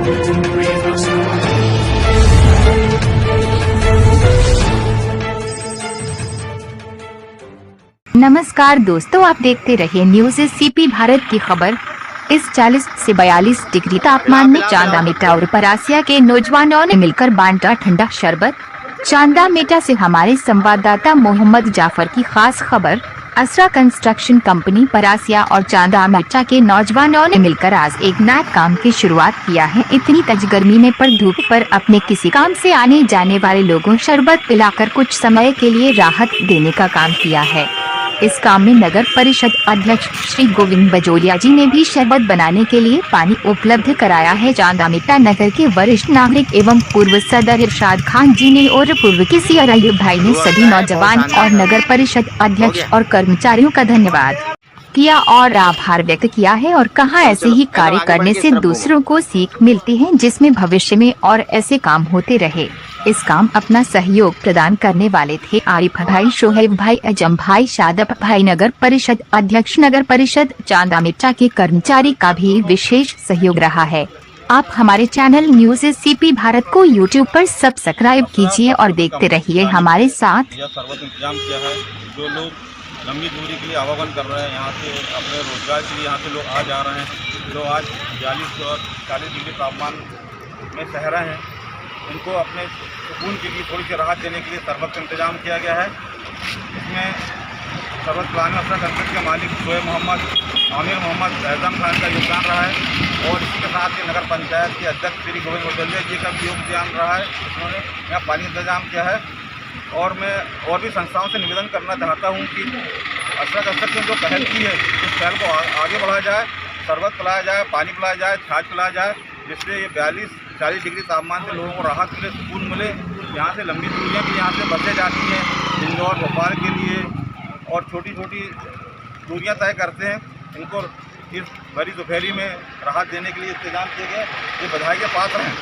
नमस्कार दोस्तों, आप देखते रहिए न्यूज़ सीपी भारत की खबर। इस 40 से 42 डिग्री तापमान में चांदा मेटा और परासिया के नौजवानों ने मिलकर बांटा ठंडा शरबत। चांदा मेटा से हमारे संवाददाता मोहम्मद जाफर की खास खबर। असरा कंस्ट्रक्शन कंपनी परासिया और चांदा मेटा के नौजवानों ने मिलकर आज एक नए काम की शुरुआत किया है। इतनी तेज गर्मी में पर धूप पर अपने किसी काम से आने जाने वाले लोगों शरबत पिलाकर कुछ समय के लिए राहत देने का काम किया है। इस काम में नगर परिषद अध्यक्ष श्री गोविंद बजोलिया जी ने भी शरबत बनाने के लिए पानी उपलब्ध कराया है। चांदा मेटा नगर के वरिष्ठ नागरिक एवं पूर्व सदर इरशाद खान जी ने और पूर्व किसी अयूब भाई ने सभी नौजवान और नगर परिषद अध्यक्ष और कर्मचारियों का धन्यवाद किया और आभार व्यक्त किया है और कहा, ऐसे ही कार्य करने से दूसरों को सीख मिलती है जिसमें भविष्य में और ऐसे काम होते रहे। इस काम अपना सहयोग प्रदान करने वाले थे आरिफ भाई, शोहेब भाई, अजम भाई, शादब भाई। नगर परिषद अध्यक्ष, नगर परिषद चांदा मेटा के कर्मचारी का भी विशेष सहयोग रहा है। आप हमारे चैनल न्यूज़ सीपी भारत को यूट्यूब पर सब्सक्राइब कीजिए और देखते रहिए हमारे साथ। यह सर्वत इंतजाम किया है। जो लोग लंबी दूरी के लिए आवागमन कर रहे हैं, यहाँ से अपने रोजगार के लिए यहाँ से लोग आ जा रहे हैं, जो आज 42 और 40 डिग्री तापमान में सह रहे हैं, उनको अपने सुकून के लिए थोड़ी सी राहत देने के लिए शरबत का इंतजाम किया गया है। इसमें शरबत पिलाने असरा कंस्ट्रक्शन के मालिक शोएब मोहम्मद, आमिर मोहम्मद, एज़म खान का योगदान रहा है और इसी के साथ ही नगर पंचायत के अध्यक्ष श्री गोविंद बजोलिया जी का भी योगदान रहा है। उन्होंने यहाँ पानी इंतजाम किया है और मैं और भी संस्थाओं से निवेदन करना चाहता हूँ कि असरा कंस्ट्रक्शन जो पहल की है, उस पहल को आगे बढ़ाया जाए, शरबत पिलाया जाए, पानी पिलाया जाए, छाछ पिलाया जाए, जिससे ये 42-40 डिग्री तापमान से लोगों को राहत मिले, सुकून मिले। यहाँ से लंबी दूरियाँ भी यहाँ से बसें जाती हैं इंदौर, भोपाल के लिए और छोटी छोटी दूरियाँ तय करते हैं। इनको इस भरी दोपहरी में राहत देने के लिए इंतजाम किए गए, ये बधाई के पात्र हैं।